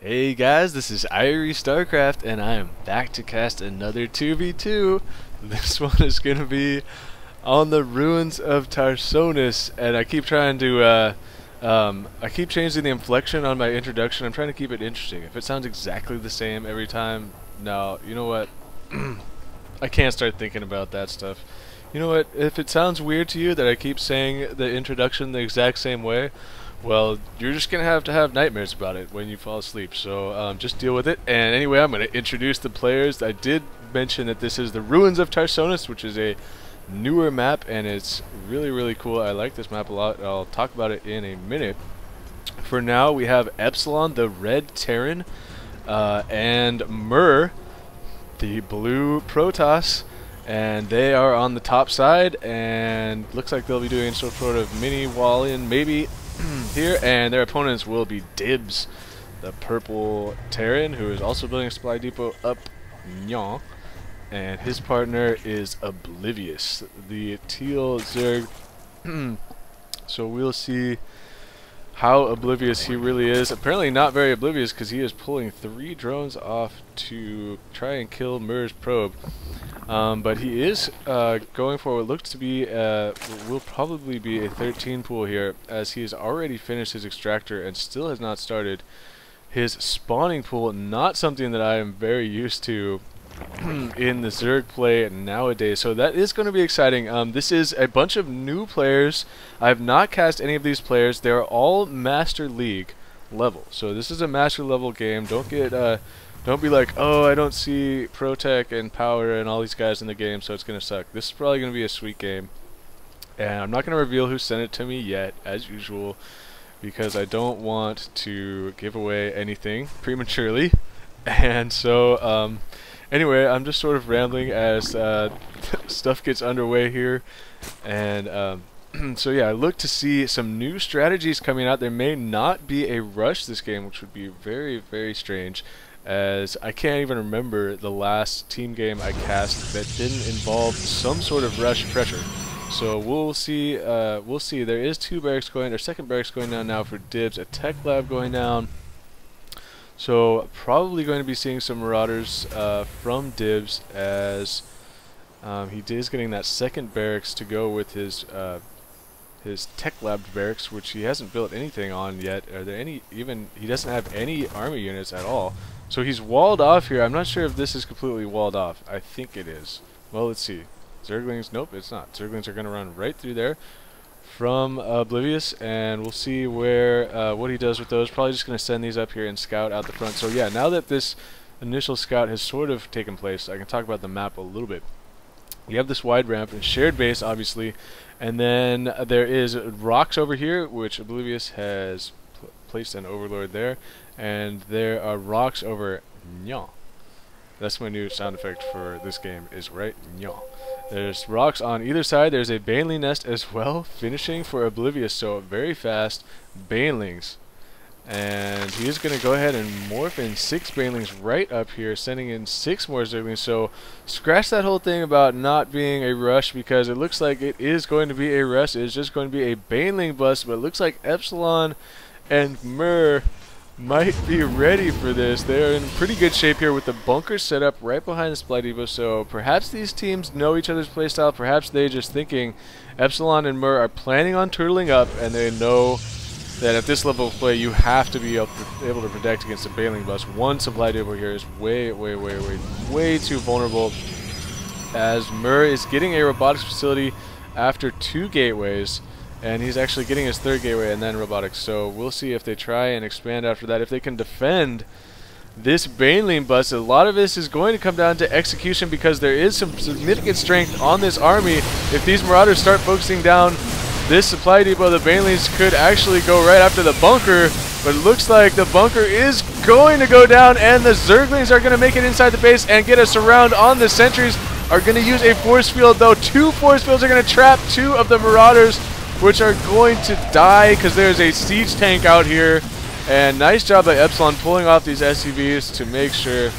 Hey guys, this is Irie StarCraft, and I am back to cast another 2v2. This one is going to be on the ruins of Tarsonis, and I keep trying to, I keep changing the inflection on my introduction. I'm trying to keep it interesting. If it sounds exactly the same every time, no, you know what? I can't start thinking about that stuff. You know what? If it sounds weird to you that I keep saying the introduction the exact same way, well, you're just going to have nightmares about it when you fall asleep, so just deal with it. And anyway, I'm going to introduce the players. I did mention that this is the Ruins of Tarsonis, which is a newer map, and it's really cool. I like this map a lot. I'll talk about it in a minute. For now, we have EpSiLoN, the red Terran, and Murrr, the blue Protoss, and they are on the top side, and looks like they'll be doing some sort of mini wall-in, maybe, here, and their opponents will be Dibz, the purple Terran, who is also building a supply depot up Nyan, and his partner is Oblivious, the teal Zerg. So we'll see how oblivious he really is. Apparently not very oblivious, because he is pulling 3 drones off to try and kill Murr's probe. But he is going for what looks to be, will probably be a 13 pool here, as he has already finished his extractor and still has not started his spawning pool. Not something that I am very used to in the Zerg play nowadays, so that is going to be exciting. This is a bunch of new players. I have not cast any of these players. They are all Master League level, so this is a Master level game. Don't get don't be like, oh, I don't see Protec and Power and all these guys in the game, so it's going to suck. This is probably going to be a sweet game, and I'm not going to reveal who sent it to me yet, as usual, because I don't want to give away anything prematurely. And so anyway, I'm just sort of rambling as stuff gets underway here, and so yeah, I look to see some new strategies coming out. There may not be a rush this game, which would be very strange, as I can't even remember the last team game I cast that didn't involve some sort of rush pressure. So we'll see. We'll see. There is 2 barracks going, or second barracks going down now for Dibz, a tech lab going down. So probably going to be seeing some Marauders from Dibz, as he is getting that second barracks to go with his tech lab barracks, which he hasn't built anything on yet. Are there any, even, he doesn't have any army units at all. So he's walled off here. I'm not sure if this is completely walled off. I think it is. Well, let's see. Zerglings, nope, it's not. Zerglings are going to run right through there from Oblivious, and we'll see where what he does with those. Probably just going to send these up here and scout out the front. So yeah, now that this initial scout has sort of taken place, I can talk about the map a little bit. You have this wide ramp and shared base, obviously, and then there is rocks over here, which Oblivious has placed an overlord there, and there are rocks over Nyan. That's my new sound effect for this game, is right Nyan. There's rocks on either side. There's a Baneling nest as well, finishing for Oblivious, so very fast Banelings. And he is going to go ahead and morph in 6 Banelings right up here, sending in 6 more Zerglings. So scratch that whole thing about not being a rush, because it looks like it is going to be a rush. It's just going to be a Baneling bust, but it looks like EpSiLoN and Murrr might be ready for this. They are in pretty good shape here with the bunker set up right behind the supply depot, so perhaps these teams know each other's playstyle. Perhaps they just thinking EpSiLoN and Murrr are planning on turtling up, and they know that at this level of play you have to be able to protect against a Baneling bust. One supply depot here is way too vulnerable, as Murrr is getting a robotics facility after 2 gateways, and he's actually getting his 3rd gateway and then robotics. So we'll see if they try and expand after that. If they can defend this Baneling bust, a lot of this is going to come down to execution, because there is some significant strength on this army. If these Marauders start focusing down this supply depot, the Banelings could actually go right after the bunker, but it looks like the bunker is going to go down, and the Zerglings are going to make it inside the base and get a surround on the sentries. Are going to use a force field, though. 2 force fields are going to trap 2 of the Marauders, which are going to die because there's a siege tank out here. And nice job by EpSiLoN pulling off these SCVs to make sure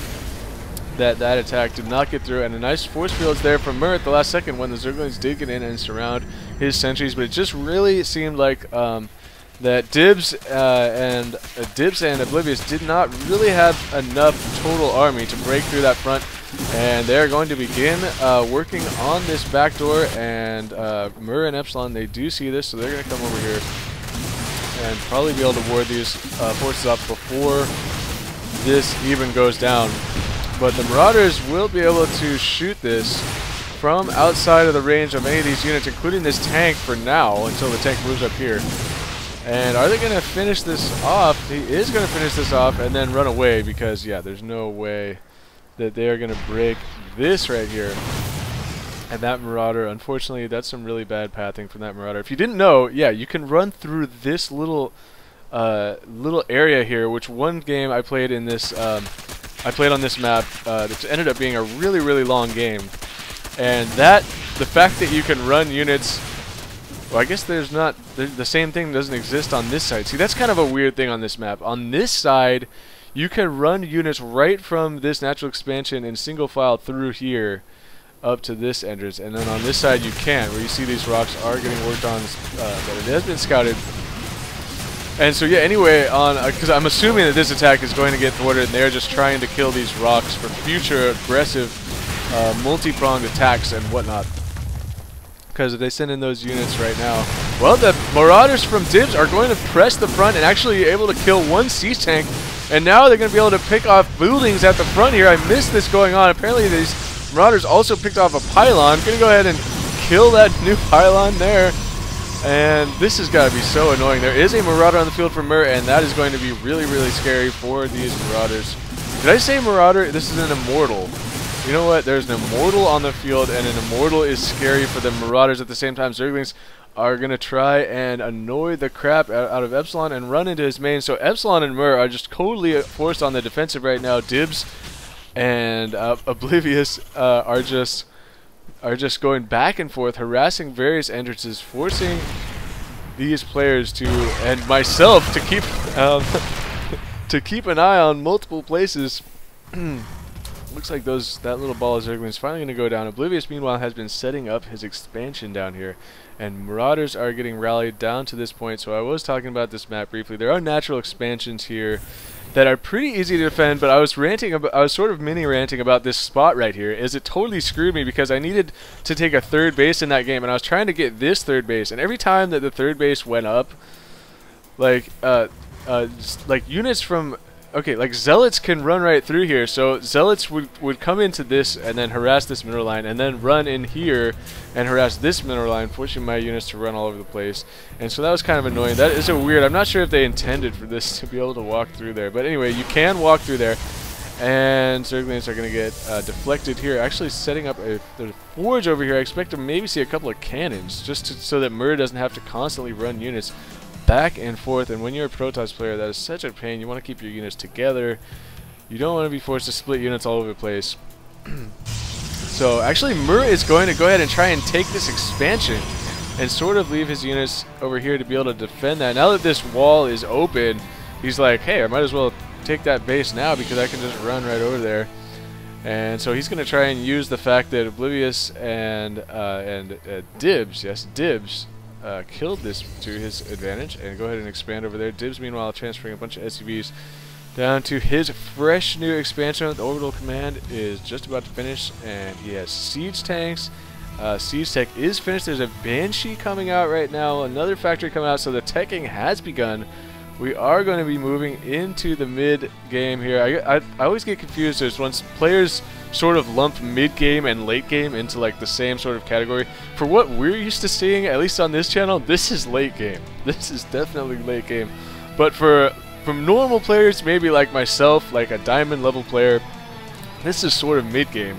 that that attack did not get through. And a nice force fields there from Murrr at the last second when the Zerglings did get in and surround his sentries. But it just really seemed like that Dibz and Oblivious did not really have enough total army to break through that front, and they're going to begin working on this back door. And Murrr and EpSiLoN, they do see this, so they're going to come over here and probably be able to ward these forces up before this even goes down. But the Marauders will be able to shoot this from outside of the range of any of these units, including this tank for now, until the tank moves up here. And are they going to finish this off? He is going to finish this off and then run away, because, yeah, there's no way that they are going to break this right here. And that Marauder, unfortunately, that's some really bad pathing from that Marauder. If you didn't know, yeah, you can run through this little area here, which one game I played in this, I played on this map, that ended up being a really, really long game. And the fact that you can run units, well, I guess there's not, the same thing doesn't exist on this side. See, that's kind of a weird thing on this map. On this side, you can run units right from this natural expansion in single file through here up to this entrance, and then on this side you can't, where you see these rocks are getting worked on, but it has been scouted. And so yeah, anyway, because I'm assuming that this attack is going to get thwarted, and they're just trying to kill these rocks for future aggressive multi-pronged attacks and whatnot. Because if they send in those units right now, well, the Marauders from Dibz are going to press the front and actually able to kill one siege tank, and now they're going to be able to pick off buildings at the front here. I missed this going on. Apparently these Marauders also picked off a pylon. Going to go ahead and kill that new pylon there. And this has got to be so annoying. There is a Marauder on the field for Murrr, and that is going to be really, really scary for these Marauders. Did I say Marauder? This is an Immortal. You know what? There's an Immortal on the field, and an Immortal is scary for the Marauders. At the same time, Zerglings are going to try and annoy the crap out of EpSiLoN and run into his main. So EpSiLoN and Murrr are just totally forced on the defensive right now. Dibz and Oblivious are just going back and forth, harassing various entrances, forcing these players to, and myself, to keep to keep an eye on multiple places. Looks like that little ball of Zerglings is finally going to go down. Oblivious, meanwhile, has been setting up his expansion down here, and Marauders are getting rallied down to this point. So I was talking about this map briefly. There are natural expansions here that are pretty easy to defend, but I was sort of mini ranting about this spot right here, as it totally screwed me, because I needed to take a third base in that game, and I was trying to get this third base, and every time that the third base went up, like units from, okay, like Zealots can run right through here, so Zealots would come into this and then harass this mineral line, and then run in here and harass this mineral line, forcing my units to run all over the place. And so that was kind of annoying. That is a weird, I'm not sure if they intended for this to be able to walk through there, but anyway, you can walk through there, and Zerglings are going to get deflected here. Actually setting up a forge over here. I expect to maybe see a couple of cannons, just so that Murrr doesn't have to constantly run units back and forth. And when you're a Protoss player, that is such a pain. You want to keep your units together. You don't want to be forced to split units all over the place. So actually Murrr is going to go ahead and try and take this expansion and sort of leave his units over here to be able to defend that. Now that this wall is open, he's like, hey, I might as well take that base now, because I can just run right over there. And so he's going to try and use the fact that Oblivious and Dibz, yes, Dibz, killed this to his advantage, and go ahead and expand over there. Dibz, meanwhile, transferring a bunch of SCVs down to his fresh new expansion. The orbital command is just about to finish, and he has siege tanks. Siege tech is finished. There's a Banshee coming out right now, another factory coming out, so the teching has begun. We are going to be moving into the mid game here. I always get confused. There's once players sort of lump mid game and late game into like the same sort of category. For what we're used to seeing, at least on this channel, this is late game. This is definitely late game. But from normal players, maybe like myself, like a diamond level player, this is sort of mid game,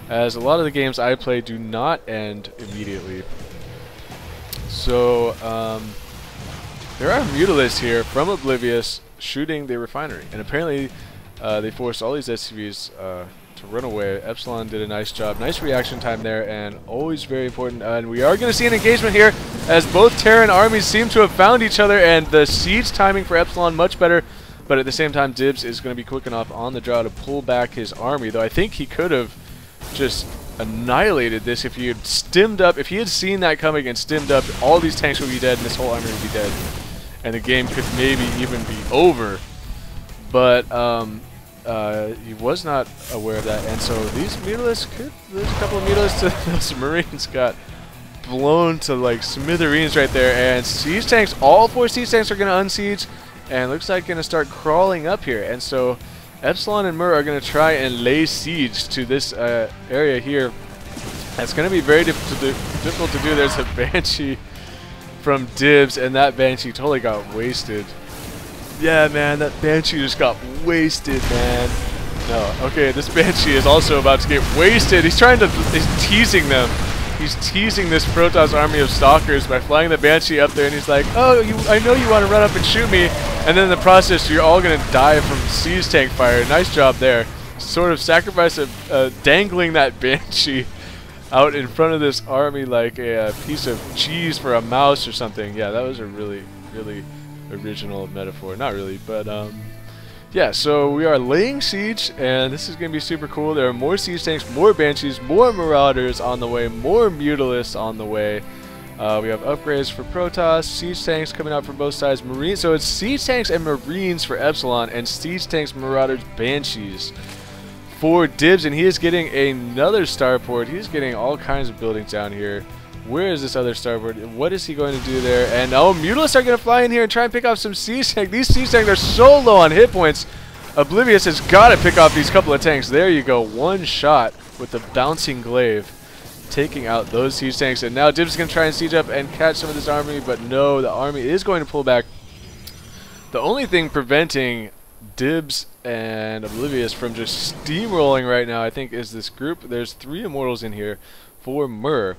as a lot of the games I play do not end immediately. So there are Mutalisks here from Oblivious shooting the refinery, and apparently they forced all these SCVs to run away. EpSiLoN did a nice job. Nice reaction time there, and always very important. And we are going to see an engagement here, as both Terran armies seem to have found each other, and the siege timing for EpSiLoN much better. But at the same time, Dibz is going to be quick enough on the draw to pull back his army, though I think he could have just annihilated this if he had stemmed up. If he had seen that coming and stemmed up, all these tanks would be dead, and this whole army would be dead. and the game could maybe even be over. But he was not aware of that, and so these mutalisks there's a couple of mutalisks to those Marines got blown to like smithereens right there, and siege tanks, all 4 siege tanks are going to unsiege, and looks like going to start crawling up here, and so EpSiLoN and Murrr are going to try and lay siege to this area here. It's going to be very difficult to do. There's a Banshee from Dibz, and that Banshee totally got wasted. Yeah, man, that Banshee just got wasted, man. No, okay, this Banshee is also about to get wasted. He's teasing them. He's teasing this Protoss army of stalkers by flying the Banshee up there, and he's like, oh, I know you want to run up and shoot me, and then in the process, you're all going to die from siege tank fire. Nice job there. Sort of sacrifice of dangling that Banshee out in front of this army like a piece of cheese for a mouse or something. Yeah, that was a really, really original metaphor. Not really, but yeah, so we are laying siege, and this is going to be super cool. There are more siege tanks, more Banshees, more Marauders on the way, more Mutalisks on the way. We have upgrades for Protoss, siege tanks coming out from both sides, Marines. So it's siege tanks and Marines for EpSiLoN, and siege tanks, Marauders, Banshees for Dibz, and he is getting another starport. He's getting all kinds of buildings down here. Where is this other starboard? What is he going to do there? And oh, Mutalisks are going to fly in here and try and pick off some siege tanks. These siege tanks are so low on hit points. Oblivious has got to pick off these couple of tanks. There you go. One shot with the bouncing glaive, taking out those siege tanks. And now Dibz is going to try and siege up and catch some of this army, but no, the army is going to pull back. The only thing preventing Dibz and Oblivious from just steamrolling right now, I think, is this group. There's 3 Immortals in here for Murrr.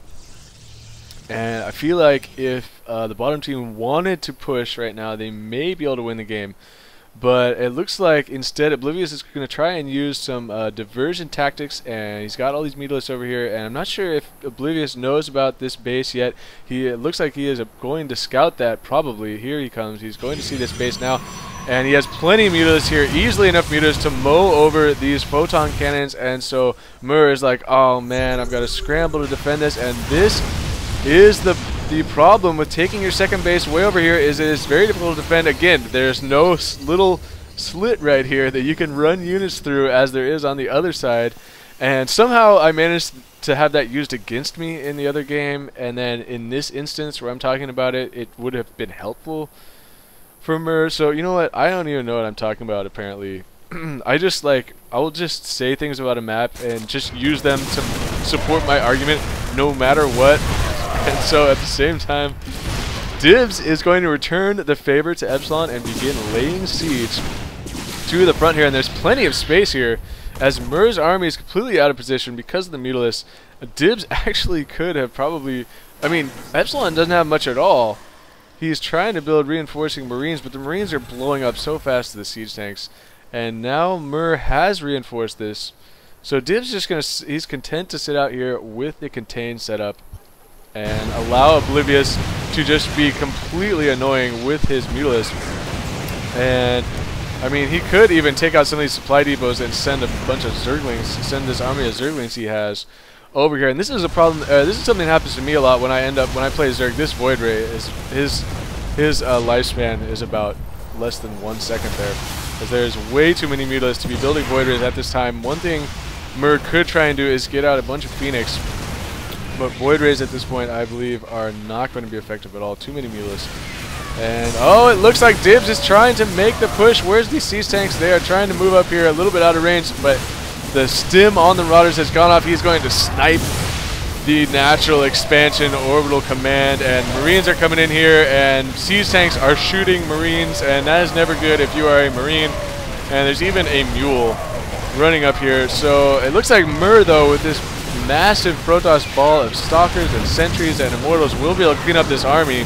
And I feel like if the bottom team wanted to push right now, they may be able to win the game. But it looks like instead Oblivious is going to try and use some diversion tactics, and he's got all these Mutalisks over here, and I'm not sure if Oblivious knows about this base yet. It looks like he is going to scout that probably. Here he comes. He's going to see this base now, and he has plenty of Mutalisks here, easily enough Mutalisks to mow over these photon cannons, and so Murrr is like, oh man, I've got to scramble to defend this, and this is the problem with taking your second base way over here. Is it is very difficult to defend. Again, there's no little slit right here that you can run units through as there is on the other side, and somehow I managed to have that used against me in the other game, and then in this instance where I'm talking about it, it would have been helpful for Murrr. So you know what, I don't even know what I'm talking about apparently. I will just say things about a map and just use them to support my argument no matter what. And so at the same time, Dibz is going to return the favor to EpSiLoN and begin laying siege to the front here. And there's plenty of space here as Murr's army is completely out of position because of the Mutalisks. Dibz actually could have probably, I mean, EpSiLoN doesn't have much at all. He's trying to build reinforcing Marines, but the Marines are blowing up so fast to the siege tanks. And now Murr has reinforced this. So Dibz just he's content to sit out here with the contained setup and allow Oblivious to just be completely annoying with his Mutalisks. And I mean, he could even take out some of these supply depots and send a bunch of Zerglings, send this army of Zerglings he has over here. And this is a problem. This is something that happens to me a lot when I play Zerg. This Void Ray is his lifespan is about less than 1 second there, because there's way too many Mutalisks to be building Void Rays at this time. One thing Murrr could try and do is get out a bunch of Phoenix. But Void Rays at this point, I believe, are not going to be effective at all. Too many Mutalisks. And, oh, it looks like Dibz is trying to make the push. Where's these siege tanks? They are trying to move up here a little bit out of range, but the stim on the Marauders has gone off. He's going to snipe the natural expansion orbital command, and Marines are coming in here, and siege tanks are shooting Marines, and that is never good if you are a Marine. And there's even a mule running up here. So it looks like Murrr, though, with this massive Protoss ball of Stalkers and Sentries and Immortals will be able to clean up this army.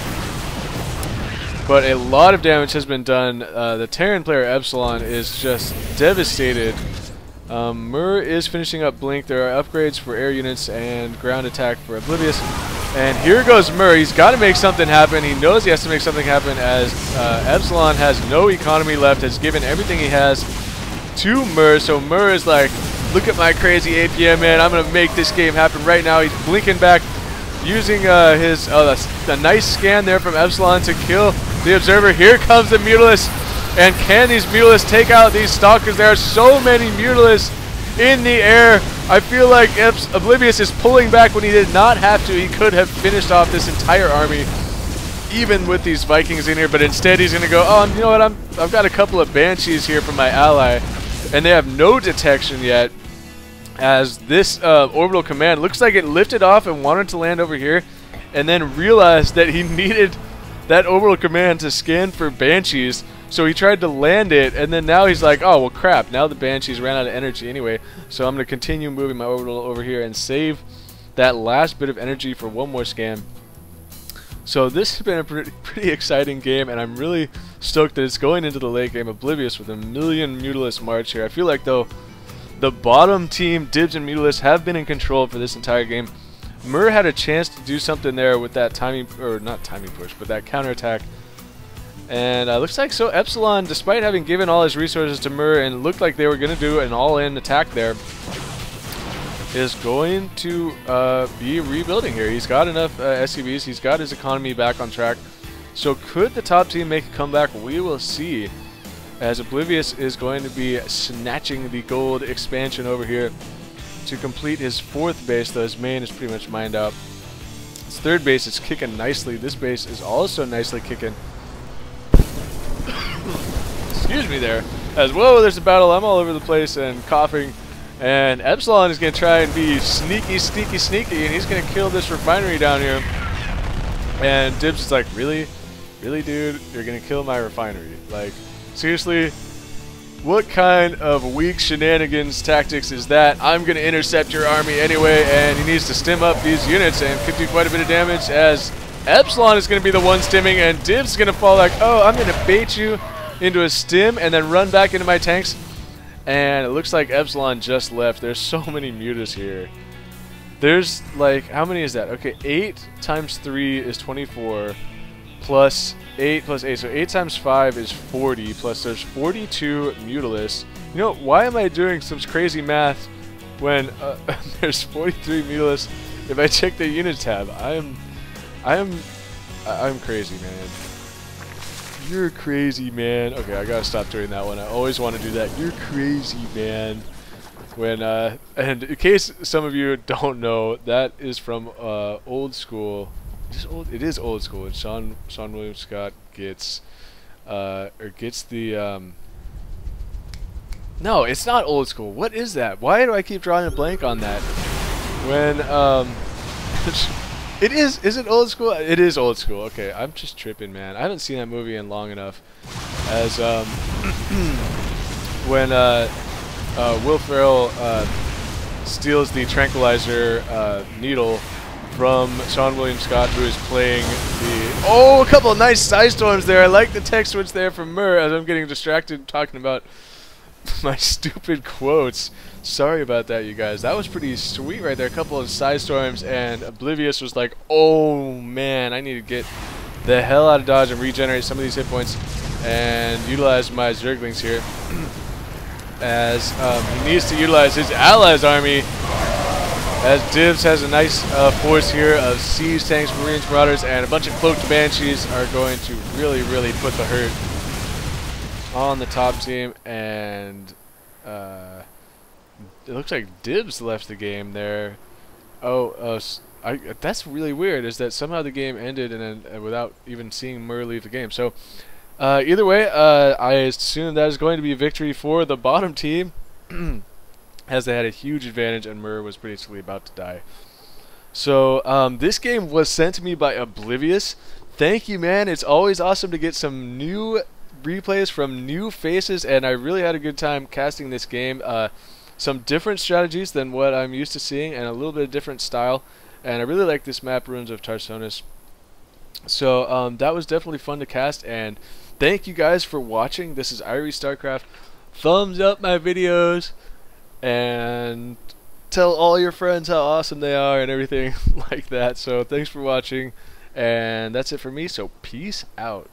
But a lot of damage has been done. The Terran player EpSiLoN is just devastated. Murrr is finishing up Blink. There are upgrades for air units and ground attack for Oblivious. And here goes Murrr. He's got to make something happen. He knows he has to make something happen as EpSiLoN has no economy left, has given everything he has to Murrr. So Murrr is like, look at my crazy APM, man. I'm going to make this game happen right now. He's blinking back, using a nice scan there from EpSiLoN to kill the observer. Here comes the Mutalisk. And can these Mutalisks take out these Stalkers? There are so many Mutalisks in the air. I feel like Oblivious is pulling back when he did not have to. He could have finished off this entire army, even with these Vikings in here, but instead he's going to go, oh, you know what, I've got a couple of Banshees here from my ally, and they have no detection yet, as this orbital command looks like it lifted off and wanted to land over here, and then realized that he needed that orbital command to scan for Banshees, so he tried to land it, and then now he's like, oh, well, crap, now the Banshees ran out of energy anyway, so I'm going to continue moving my orbital over here and save that last bit of energy for one more scan. So this has been a pretty exciting game, and I'm really stoked that it's going into the late game. Oblivious with a million Mutalisk march here. I feel like, though, the bottom team, Dibz and Mutalisk, have been in control for this entire game. Murrr had a chance to do something there with that timing, or not timing push, but that counterattack. And looks like so EpSiLoN, despite having given all his resources to Murrr and looked like they were going to do an all-in attack there, is going to be rebuilding here. He's got enough SCVs. He's got his economy back on track. So could the top team make a comeback? We will see, as Oblivious is going to be snatching the gold expansion over here to complete his 4th base, though his main is pretty much mined out. His 3rd base is kicking nicely. This base is also nicely kicking. Excuse me there. As well, there's a battle. I'm all over the place and coughing. And EpSiLoN is going to try and be sneaky, and he's going to kill this refinery down here. And Dibz is like, really? Really, dude? You're going to kill my refinery? Like, seriously? What kind of weak shenanigans tactics is that? I'm going to intercept your army anyway, and he needs to stim up these units, and could do quite a bit of damage, as EpSiLoN is going to be the one stimming, and Dibz is going to fall like, oh, I'm going to bait you into a stim and then run back into my tanks. And it looks like EpSiLoN just left. There's so many mutas here. There's like, how many is that? Okay, 8 times 3 is 24, plus 8 plus 8. So 8 times 5 is 40, plus there's 42 Mutalisks. You know, why am I doing some crazy math when there's 43 Mutalisks if I check the unit tab? I'm crazy, man. You're crazy, man. Okay, I gotta stop doing that one. I always want to do that. You're crazy, man. When and in case some of you don't know, that is from old school. It is old school. And Sean William Scott gets gets the no, it's not old school. What is that? Why do I keep drawing a blank on that? When it is it old school? It is old school. Okay, I'm just tripping, man. I haven't seen that movie in long enough. As when Will Ferrell steals the tranquilizer needle from Sean William Scott, who is playing the... Oh, a couple of nice side storms there. I like the text switch there from Murrr, as I'm getting distracted talking about my stupid quotes. Sorry about that, you guys. That was pretty sweet right there. A couple of side storms, and Oblivious was like, oh man, I need to get the hell out of dodge and regenerate some of these hit points and utilize my Zerglings here. As he needs to utilize his allies' army, as Dibz has a nice force here of Siege tanks, Marines, Marauders, and a bunch of cloaked Banshees are going to really, really put the hurt on the top team. And it looks like Dibz left the game there. That's really weird, is that somehow the game ended and then without even seeing Murrr leave the game. So either way, I assume that is going to be a victory for the bottom team, as they had a huge advantage and Murrr was basically about to die. So this game was sent to me by Oblivious. Thank you, man. It's always awesome to get some new replays from new faces, and I really had a good time casting this game. Some different strategies than what I'm used to seeing, and a little bit of different style. And I really like this map, Ruins of Tarsonis. So that was definitely fun to cast, and thank you guys for watching. This is IS0179. Thumbs up my videos, and tell all your friends how awesome they are and everything like that. So thanks for watching, and that's it for me. So peace out.